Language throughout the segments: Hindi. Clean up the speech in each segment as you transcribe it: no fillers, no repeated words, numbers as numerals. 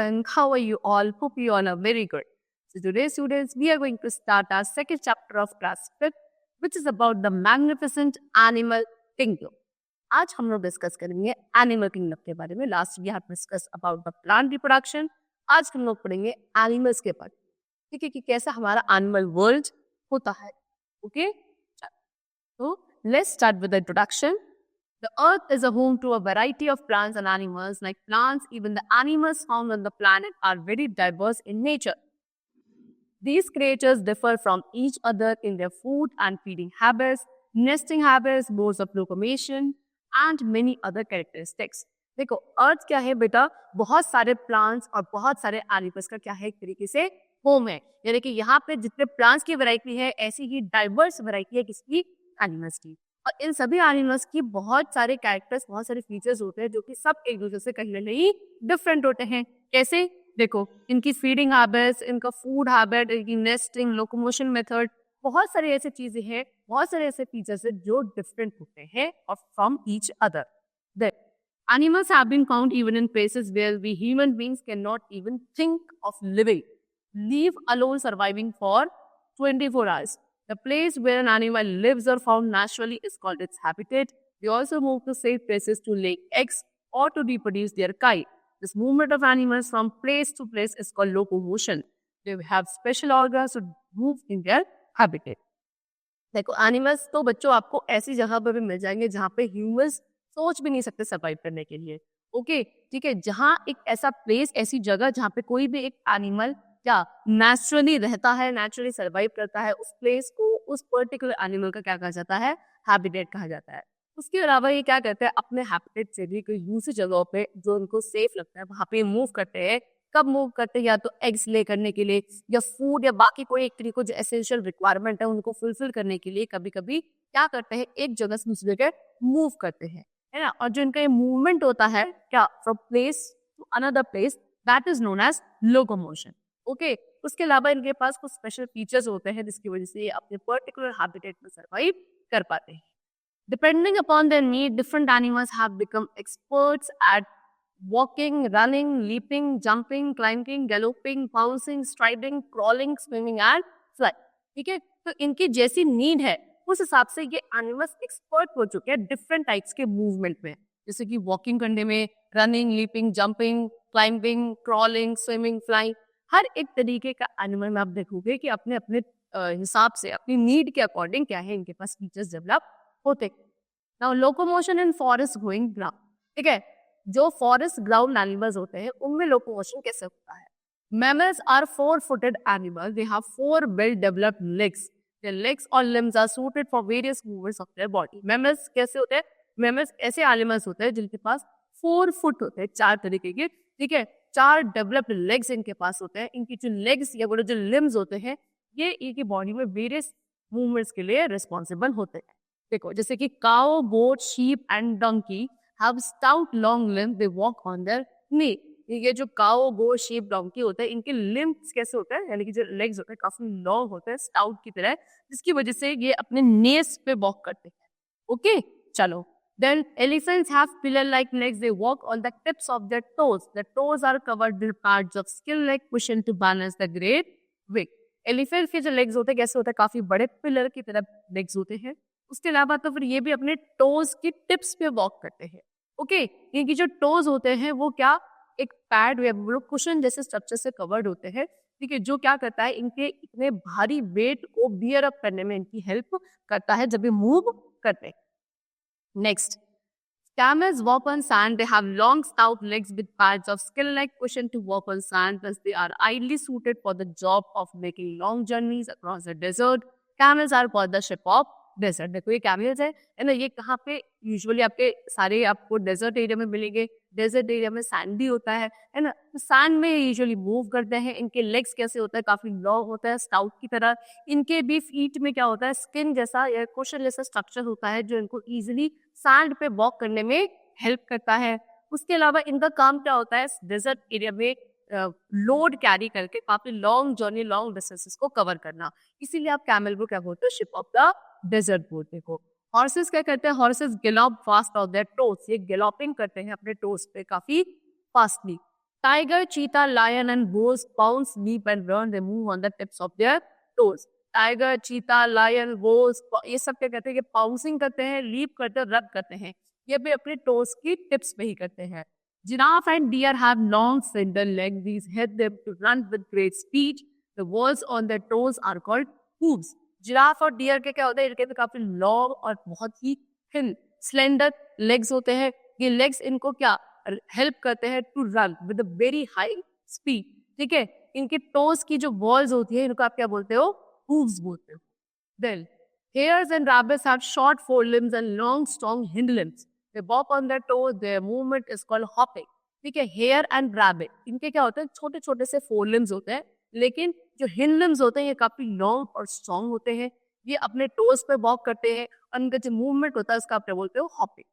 everyone. How are you all? Hope you all are very good. So today, students, we are going to start our second chapter of class 5th, which is about the magnificent animal kingdom. आज हम लोग डिस्कस करेंगे एनिमल किंगडम के बारे में. Last we have discuss about the plant reproduction. आज हम लोग पढ़ेंगे एनिमल्स के बारे में, ठीक है, कि कैसा हमारा एनिमल वर्ल्ड होता है. Okay, so let's start with the introduction. The earth is a home to a variety of plants and animals. Like plants, even the animals found on the planet are very diverse in nature. These creatures differ from each other in their food and feeding habits, nesting habits, modes of locomotion, and many other characteristics. देखो, अर्थ क्या है बेटा? बहुत सारे प्लांट्स और बहुत सारे एनिमल्स का क्या है, एक तरीके से होम है. यानी कि यहाँ पे जितने प्लांट्स की वैरायटी है, ऐसी ही डाइवर्स वैरायटी है किसकी? एनिमल्स की. और इन सभी एनिमल्स की बहुत सारे कैरेक्टर्स, बहुत सारे फीचर्स होते हैं जो कि सब एक दूसरे से कहीं ना कहीं डिफरेंट होते हैं. कैसे? देखो, इनकी फीडिंग हैबिट्स, इनका फूड हैबिट, इनकी नेस्टिंग, लोकोमोशन मेथड, बहुत सारी ऐसी चीजें हैं, बहुत सारे ऐसे फीचर्स हैं जो डिफरेंट होते हैं और from each other. Animals have been found even in places where we human beings cannot even think of living, leave alone surviving for 24 hours. The place where an animal lives or found naturally is called its habitat. They also move to safe places to lay eggs or to reproduce their kind. This movement of animals from place to place is called locomotion. They have special organs to move in their habitat. देखो, एनिमल्स तो बच्चों आपको ऐसी जगह पर भी मिल जाएंगे जहाँ पे ह्यूमंस सोच भी नहीं सकते सर्वाइव करने के लिए. ओके, ठीक है, जहाँ एक ऐसा प्लेस, ऐसी जगह जहाँ पे कोई भी एक एनिमल क्या नेचुरली रहता है, नेचुरली सर्वाइव करता है, उस प्लेस को, उस पर्टिकुलर एनिमल का क्या कहा जाता है? हैबिटेट कहा जाता है. उसके अलावा ये क्या करते हैं? अपने हैबिटेट से भी कोई दूसरी जगहों पे जो उनको सेफ लगता है वहां पे मूव करते हैं. कब मूव करते हैं? या तो एग्स ले करने के लिए, या फूड, या बाकी कोई एक तरीके जो एसेंशियल रिक्वायरमेंट है उनको फुलफिल करने के लिए कभी कभी क्या करते हैं? एक जगह से दूसरी जगह मूव करते हैं, है ना. और जो इनका ये मूवमेंट होता है क्या, from place to another place, that is known as locomotion. Okay, उसके अलावा इनके पास कुछ स्पेशल फीचर्स होते हैं जिसकी वजह से ये अपने पर्टिकुलर हैबिटेट में सर्वाइव कर पाते हैं. Depending upon their need, different animals have become experts eight walking, running, leaping, jumping, climbing, galloping, bouncing, striding, crawling, swimming and fly. ठीक है, तो इनकी जैसी नीड है उस हिसाब से ये एनिमल्स एक्सपर्ट हो चुके हैं डिफरेंट टाइप्स के मूवमेंट में, जैसे कि वॉकिंग करने में, running, leaping, jumping, climbing, crawling, swimming, flying. हर एक तरीके का एनिमल में आप देखोगे कि अपने अपने हिसाब से, अपनी नीड के अकॉर्डिंग क्या है, इनके पास फीचर्स डेवलप होते. नाउ लोकोमोशन इन फॉरेस्ट गोइंग ग्राउंड. ठीक है, जो फॉरेस्ट ग्राउंड एनिमल्स होते हैं उनमें लोकोमोशन कैसे होता है? Mammals are 4-footed animals. They have 4 well-developed legs. Their legs or limbs are suited for various movements of their body. Mammals कैसे होते हैं? Mammals ऐसे एनिमल्स होते हैं जिनके पास 4 फुट होते हैं, 4 तरीके के, ठीक है, 4 डेवलप्ड लेग्स इनके पास होते हैं. इनकी जो लेग्स या बोलो जो लिम्स होते हैं, ये इनकी बॉडी में वेरियस मूवमेंट्स के लिए रिस्पॉन्सिबल होते हैं. देखो, जैसे कि cow, goat, sheep and donkey have stout long limbs. They walk on their knee. ये जो काउ, गो, शीप, डोंकी होता है, इनके लिम्स कैसे होते हैं, यानी कि जो लेग्स होते हैं काफी लॉन्ग होते हैं, स्टाउट की तरह, जिसकी वजह से ये अपने नेस पे वॉक करते हैं. ओके, चलो. Then elephants have pillar-like legs. They walk on the tips of their toes. The toes are covered with parts of skill-like cushion to balance the great weight. Elephant के जो legs होते हैं कैसे होते हैं? काफी बड़े पिलर की तरह legs होते हैं. उसके अलावा तो फिर ये भी अपने toes की tips पे walk करते हैं. ओके, इनकी जो toes होते हैं वो क्या, एक पैड या कुशन जैसे स्ट्रक्चर से कवर्ड होते हैं, ठीक है, जो क्या करता है, इनके इतने भारी वेट को बियर अप करने में इनकी हेल्प करता है जब ये मूव करते हैं. Next, camels walk on sand. They have long stout legs with pads of skill-like cushion to walk on sand. Thus, they are ideally suited for the job of making long journeys across the desert. Camels are called the ship of desert. देखो, ये camels है ना, ये कहाँ पे यूजुअली आपके सारे आपको डेजर्ट एरिया में मिलेंगे. डेजर्ट एरिया में सैंडी होता है ना, तो सैंड में यूजुअली मूव करते हैं. इनके लेग्स कैसे होता है? काफी लॉन्ग होता है, स्टाउट की तरह. इनके भी फीट में क्या होता है? स्किन जैसा या कुशन जैसा स्ट्रक्चर होता है जो इनको इजिली सैंड पे वॉक करने में हेल्प करता है. उसके अलावा इनका काम क्या होता है? डेजर्ट एरिया में लोड कैरी करके काफी लॉन्ग जर्नी, लॉन्ग डिस्टेंसेस को कवर करना. इसीलिए आप कैमल को क्या बोलते हो? शिप ऑफ द डेजर्ट बोलते हो. हॉर्सेस क्या करते हैं? Horses gallop fast on their toes. ये गैलॉपिंग करते हैं अपने टोस पे काफी fastly. Tiger, cheetah, lion and wolves pounce, leap and run. They move on the tips of their toes. Tiger, चीता, लायन, वोल्स, ये सब क्या कहते हैं कि पाउंसिंग करते हैं, लीप करते हैं, रब करते हैं. ये भी अपने टोस की टिप्स पे ही करते हैं. Giraffe and deer have long slender legs. These help them to run with great speed. The whorls on their toes are called hooves. Giraffe और डियर के क्या होता है, इनके भी काफी लॉन्ग और बहुत ही थिन स्लेंडर लेग्स होते हैं. ये लेग्स इनको क्या हेल्प करते हैं to run with a very high speed. ठीक है, इनके टोस की जो वॉल्स होती है इनको आप क्या बोलते हो, hooves बोलते हो. Then hares and rabbits have short forelimbs and long strong hind limbs. They walk on their toes. Their movement is called hopping. ठीक है, हेयर एंड रैबिट इनके क्या होते हैं, छोटे छोटे से फोरलिम्स होते हैं, लेकिन जो हिंड लिम्स होते हैं ये काफी लॉन्ग और स्ट्रॉन्ग होते हैं. ये अपने टोज पे वॉक करते हैं और उनका जो मूवमेंट होता है उसका आप क्या बोलते हो, hopping.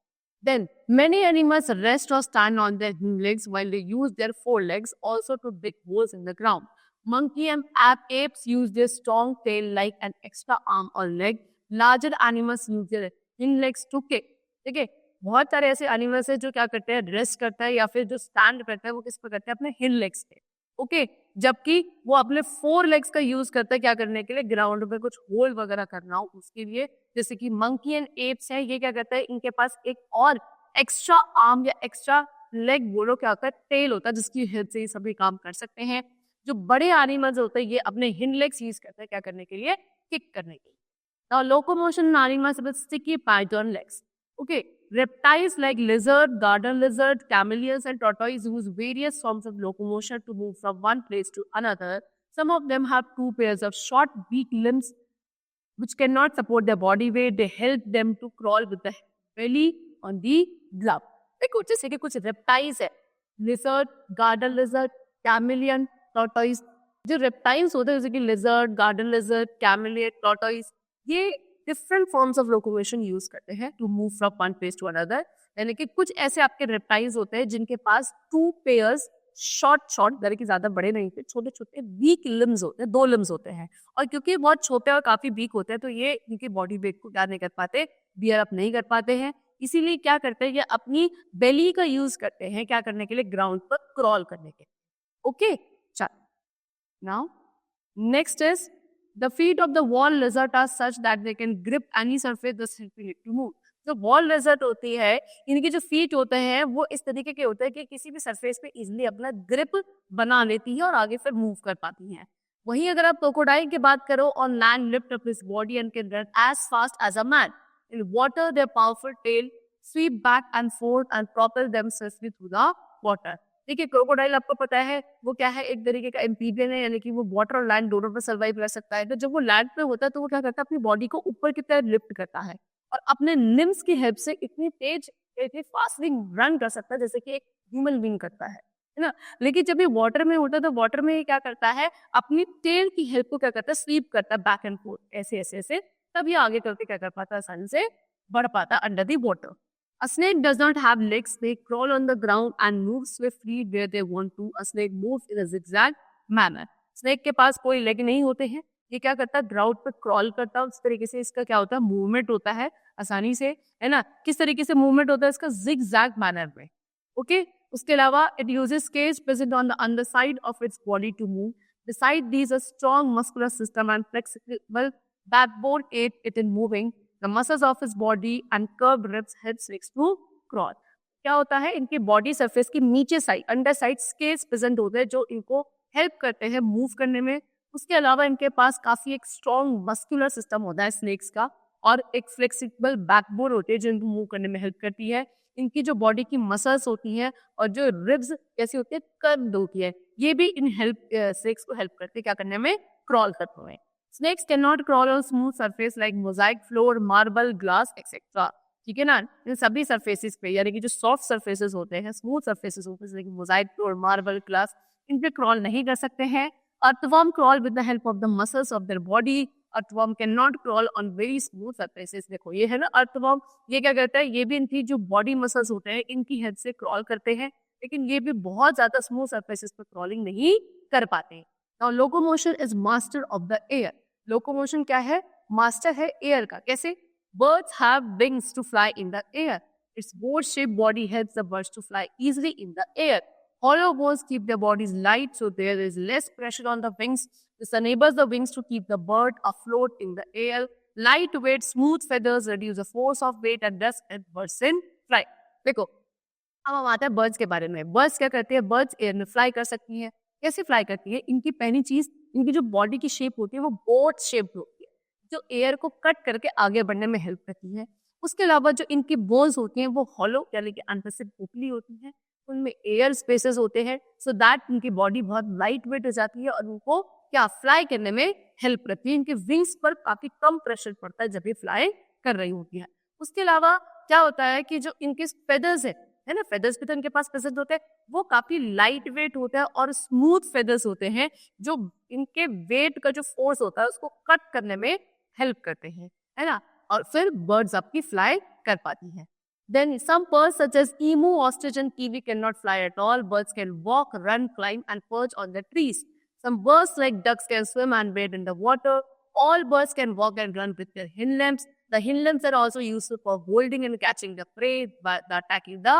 Then many animals rest or stand on their hind legs while they use their forelegs also to dig holes in the ground. Monkey and apes use their strong tail like an extra arm or leg. Larger animals use their hind legs to kick. ठीक है, बहुत सारे ऐसे एनिमल्स है जो क्या करते हैं, रेस्ट करता है या फिर जो स्टैंड करता है वो किस पे करते हैं, अपने हिंड लेग्स पे. ओके, जबकि वो अपने 4 लेग्स का यूज करता है क्या करने के लिए, ग्राउंड पे कुछ होल वगैरह करना हो उसके लिए. जैसे कि मंकी एंड एप्स है, ये क्या करता है, इनके पास एक और एक्स्ट्रा आर्म या एक्स्ट्रा लेग बोलो क्या होता है, टेल होता है जिसकी हेल्प से ये सभी काम कर सकते हैं. जो बड़े एनिमल्स होते हैं ये अपने हिंड लेग्स यूज करते हैं क्या करने के लिए, किक करने के लिए. Now locomotion in animals with sticky Python legs. Okay, reptiles like lizard, garden lizard, chameleons and tortoise use various forms of locomotion to move from one place to another. Some of them have 2 pairs of short beak limbs which cannot support their body weight. They help them to crawl with the belly on the ground. देखो जैसे कि कुछ reptiles है, lizard, garden lizard, chameleon, tortoise. जो reptiles होते हैं जैसे कि lizard, garden lizard, chameleon, tortoise, ये different forms of locomotion use करते हैं to move from one place to another. यानी कि कुछ ऐसे आपके रेप्टाइल्स होते हैं जिनके पास 2 पेयर्स शॉर्ट यानी कि ज्यादा बड़े नहीं थे, छोटे छोटे वीक लिम्स होते हैं, 2 लिम्स होते हैं. और क्योंकि बहुत छोटे और काफी वीक होते हैं तो ये इनकी बॉडी वेट को क्या नहीं कर पाते, बियर अप नहीं कर पाते हैं. इसीलिए क्या करते हैं, ये अपनी बेली का यूज करते हैं क्या करने के लिए, ग्राउंड पर क्रॉल करने के लिए. ओके, चल now next is the feet of the wall lizard are such that they can grip any surface thus helping it to move. जो wall lizard होती है, इनके जो feet होते हैं वो इस तरीके के होते हैं कि किसी भी surface पे easily अपना grip बना लेती है और आगे फिर move कर पाती हैं. वहीं अगर आप crocodile की बात करो, on land lift up his body and can run as fast as a man. In water their powerful tail sweep back and forth and propel themselves through the water. देखिए क्रोकोडाइल आपको पता है वो क्या है, एक तरीके का एम्फीबियन है, यानी कि वो वाटर और लैंड दोनों पर सर्वाइव कर सकता है. तो जब वो लैंड पे होता है तो वो क्या करता है, अपनी बॉडी को ऊपर की तरफ लिफ्ट करता है और अपने लिम्स की हेल्प से इतनी तेज फास्टली रन कर सकता है जैसे कि एक ह्यूमन बीइंग करता है ना. लेकिन जब ये वाटर में होता है तो वाटर में ये क्या करता है, अपनी टेल की हेल्प को क्या करता है, स्वीप करता है बैक एंड फोर्थ ऐसे ऐसे ऐसे, तब ये आगे करके क्या कर पाता है, आसानी से बढ़ पाता है under the water. A snake does not have legs. They crawl on the ground and move swiftly where they want to. A snake moves in a zigzag manner. Snake के पास कोई लेग नहीं होते हैं. ये क्या करता है, ग्राउंड पे क्रॉल करता है. उस तरीके से इसका क्या होता है, मूवमेंट होता है आसानी से, है ना. किस तरीके से मूवमेंट होता है इसका, zigzag मैनर में. ओके, उसके अलावा it uses scales present on the underside of its body to move. Beside these, a strong muscular system and flexible backbone aid it in moving. The muscles of his body and curved ribs help snakes to crawl. क्या होता है, इनकी बॉडी सरफेस की नीचे side, under side scales present होते हैं जो इनको हेल्प करते हैं मूव करने में. उसके अलावा इनके पास काफी एक स्ट्रॉन्ग मस्कुलर सिस्टम होता है स्नेक्स का, और एक फ्लेक्सिबल बैकबोन होती है जो इनको मूव करने में हेल्प करती है. इनकी जो बॉडी की मसल्स होती हैं और जो रिब्स कैसी होती है, कर्व्ड होती है, ये भी इन हेल्प स्नेक्स को हेल्प करते हैं क्या करने में, क्रॉल करने में. Snakes cannot crawl on smooth surface like mosaic floor, marble, glass, etc. ठीक है ना. इन सभी surfaces पे, यानी कि जो soft surfaces होते हैं, smooth surfaces होते हैं जैसे mosaic floor, marble, glass, इन पे crawl नहीं कर सकते हैं. Earthworm crawl with the help of the muscles of their body. Earthworm cannot crawl on very smooth surfaces. देखो ये है ना earthworm, ये क्या करता है, ये भी इनकी जो body muscles होते हैं इनकी हेल्प से crawl करते हैं, लेकिन ये भी बहुत ज्यादा smooth surfaces पे crawling नहीं कर पाते. Now locomotion is master of the air. Locomotion क्या है, मास्टर है एयर का. कैसे, birds have wings to fly in the air. Its boat shape body helps the birds to fly easily in the air. Hollow bones keep their bodies light, so there is less pressure on the wings. This enables the wings to keep the bird afloat in the air. Lightweight, smooth feathers reduce the force of weight and thus help birds in flight. देखो, अब हम आते हैं बर्ड्स के बारे में। बर्ड्स क्या करते हैं? बर्ड्स एयर में फ्लाई कर सकती हैं। कैसे फ्लाई करती है? इनकी पहली चीज, इनकी जो बॉडी की शेप होती है वो बोट शेप्ड होती है, जो एयर को कट करके आगे बढ़ने में हेल्प करती है। उसके अलावा जो इनकी बोन्स होती हैं वो हॉलो यानी कि अनफिक्स्ड पोपली होती हैं, उनमें एयर स्पेसेस होते हैं, सो दैट उनकी बॉडी बहुत लाइट वेट हो जाती है और उनको क्या फ्लाई करने में हेल्प करती है। इनके विंग्स पर काफी कम प्रेशर पड़ता है जब ये फ्लाई कर रही होती है। उसके अलावा क्या होता है कि जो इनके फेदर्स है ना, फेदर्स भी तो इनके पास प्रेजेंट होते हैं, वो काफी लाइट वेट होता है और स्मूथ फेदर्स होते हैं जो इनके वेट का जो फोर्स होता है उसको कट करने में हेल्प करते हैं, है ना, और फिर बर्ड्स आपकी फ्लाई कर पाती हैं। Then some birds such as emu, ostrich and kiwi cannot fly at all. Birds can walk, run, climb and perch on the trees. Some birds like ducks can swim and bathe in the water. All birds can walk and run with their hind limbs. The hind limbs are also useful for holding and catching the prey by attacking the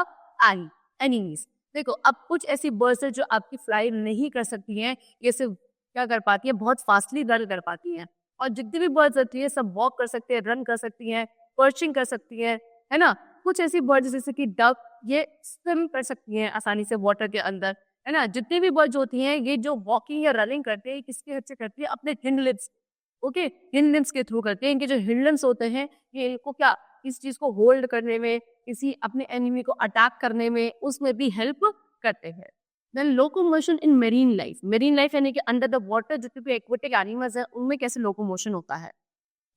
enemies. देखो, अब कुछ ऐसी बर्ड्स है जो आपकी फ्लाई नहीं कर सकती हैं, ये सिर्फ क्या कर पाती है? बहुत फास्टली रन कर पाती हैं। और जितनी भी बर्ड्स होती है सब वॉक कर सकती है, रन कर सकती हैं, पर्चिंग कर सकती हैं, है ना। कुछ ऐसी बर्ड्स जैसे कि डक, ये स्विम कर सकती हैं आसानी से वाटर के अंदर, है ना। जितनी भी बर्ड्स होती हैं ये जो वॉकिंग या रनिंग करते हैं किसके हेल्प से करती है? अपने hind limbs, okay, hind limbs के थ्रू करते हैं। इनके जो हिंड लिम्स होते हैं ये इनको क्या, इस चीज को होल्ड करने में, किसी अपने एनिमी को अटैक करने में, उसमें भी हेल्प करते हैं। Then locomotion in marine life. Marine life यानी कि अंडर द वाटर जितने भी एक्वेटिक एनिमल्स हैं उनमें कैसे लोकोमोशन होता है?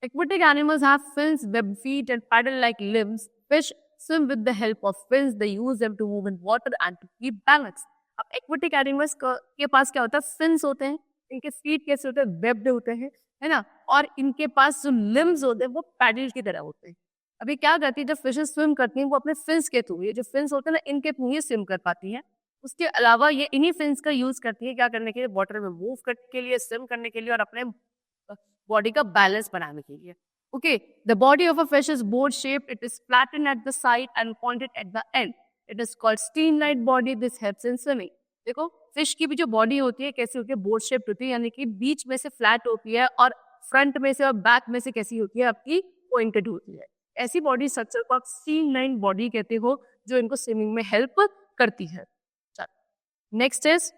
Aquatic animals have fins, webbed feet, and paddle-like limbs. Fish swim with the help of fins. They use them to move in water and to keep balance. अब aquatic animals के पास क्या होता है? Fins होते हैं, इनके feet कैसे होते हैं? Webbed होते हैं, है ना, और इनके पास जो limbs होते हैं वो paddle की तरह होते हैं। अभी क्या करती है जब फिशेस स्विम करती हैं वो अपने fins के थ्रू, ये जो fins होते हैं ना इनके थ्रू ये स्विम कर पाती हैं। उसके अलावा ये इन्हीं fins का यूज करती है क्या करने के लिए? वाटर में मूव करने के लिए, स्विम करने के लिए और अपने बॉडी का बैलेंस बनाने के लिए। Okay, the body of a fish is board shaped, it is flattened at the side and pointed at the end. It is called streamline body, this helps in swimming. देखो, फिश की भी जो बॉडी होती है कैसी होती है? बोर्ड शेप्ड होती है, यानी कि बीच में से फ्लैट होती है और फ्रंट में से और बैक में से कैसी होती है? आपकी पॉइंटेड होती है। ऐसी बॉडी स्ट्रक्चर को आप स्टीनलाइट बॉडी कहते हो जो इनको स्विमिंग में हेल्प करती है। Next is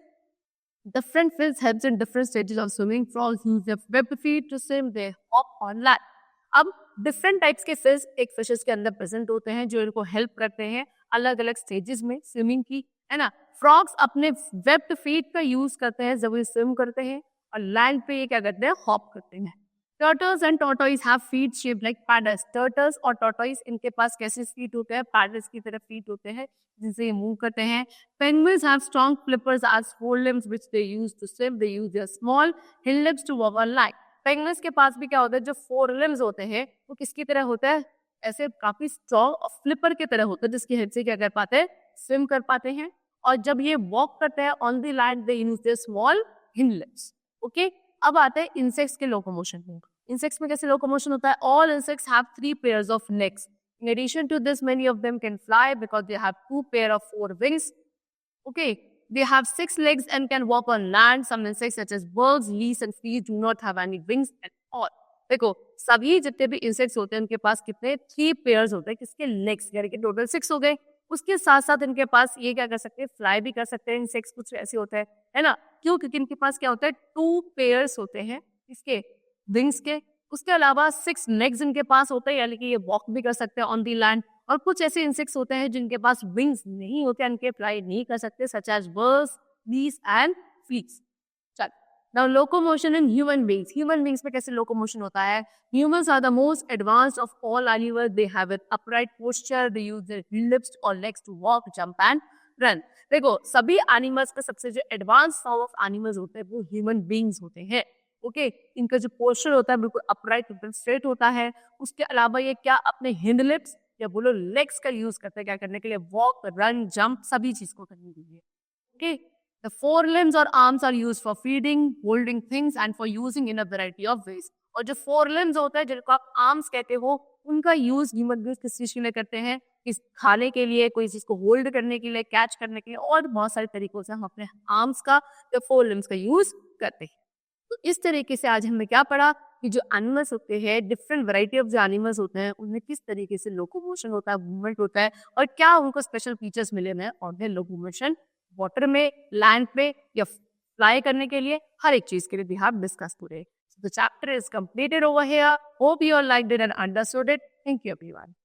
different fins helps in different stages of swimming. Frogs use their webbed feet to swim. They hop on land. अब different types के फिश एक फिशेस के अंदर प्रेजेंट होते हैं जो इनको हेल्प करते हैं अलग अलग स्टेजेस में स्विमिंग की, है ना। फ्रॉग्स अपने वेब्ड फीट का यूज करते हैं जब ये स्विम करते हैं और लैंड पे ये क्या करते हैं? हॉप करते हैं। Turtles and tortoise have feet shaped like paddles. Turtles और टॉर्टोइस इनके पास कैसे फीट होते हैं? पैडल्स की तरह फीट होते हैं जिनसे ये मूव करते हैं। Penguins have strong flippers as forelimbs which they use to swim. They use their small hind limbs to walk on land. Penguins के पास भी क्या होता है? जो forelimbs होते हैं वो किसकी तरह होता है? ऐसे काफी स्ट्रॉन्ग और फ्लिपर की तरह होता है जिसकी हेल्प से क्या कर पाते हैं? स्विम कर पाते हैं। और जब ये वॉक करते हैं on the land they use there small hind limbs. Okay, अब आते हैं इंसेक्ट्स के लोकोमोशन में। इंसेक्ट्स में कैसे लोकोमोशन होता है? All insects have 3 pairs of legs. In addition to this, many of them can fly because they have 2 pair of 4 wings. Okay, they have 6 legs and can walk on land. Some insects such as bugs, leaves and fleas do not have any wings at all. देखो, सभी जितने भी इंसेक्ट्स होते हैं उनके पास कितने? 3 पेयर्स होते हैं किसके? लेग्स, यानी कि टोटल 6 हो गए। उसके साथ साथ इनके पास ये क्या कर सकते हैं? फ्लाई भी कर सकते हैं। इंसेक्ट्स कुछ ऐसे होते हैं, है ना। क्यों? क्योंकि इनके पास क्या होता है? 2 पेयर्स होते हैं इसके विंग्स के। उसके अलावा 6 लेग्स इनके पास होते हैं, यानी कि ये वॉक भी कर सकते हैं ऑन दी लैंड। और कुछ ऐसे इंसेक्ट्स होते हैं जिनके पास विंग्स नहीं होते, इनके फ्लाई नहीं कर सकते, such as birds, bees and fleas. चल, now locomotion in human beings. Human beings में कैसे लोकोमोशन होता है? Humans are the most advanced of all animals. They have an upright posture, they use their lips और legs to walk, jump and run. देखो, सभी एनिमल्स में सबसे जो एडवांस फॉर्म ऑफ एनिमल्स होते हैं वो ह्यूमन बीइंग्स होते हैं। ओके, इनका जो पोस्चर होता है बिल्कुल अपराइट, बिल्कुल स्ट्रेट होता है। उसके अलावा ये क्या अपने हिंड लिप्स या बोलो लेग्स का यूज करते हैं क्या करने के लिए? वॉक, रन, जंप, सभी चीज को करने के लिए। ओके, द फोर लिम्स और arms are used for feeding, holding things and for using in a variety of ways. और जो फोर लिम्स होता है जिनको आप आर्म्स कहते हो उनका यूज ह्यूमन बीइंग्स किस चीज के लिए करते हैं? इस खाने के लिए, कोई चीज को होल्ड करने के लिए, कैच करने के लिए, और बहुत सारे तरीकों से हम अपने आर्म्स का या फोर लिम्स का यूज करते हैं। तो इस तरीके से आज हमने क्या पढ़ा कि जो एनिमल्स होते हैं, डिफरेंट वैरायटी ऑफ जो एनिमल्स होते हैं, उनमें किस तरीके से लोकोमोशन होता है, मूवमेंट होता है, और क्या उनको स्पेशल फीचर्स मिले हैं और देयर लोकोमोशन वाटर में, लैंड पे या फ्लाई करने के लिए, हर एक चीज के लिए भी हम डिस्कस पूरे। The chapter is completed over here. Hope you all liked it and understood it. Thank you, everyone.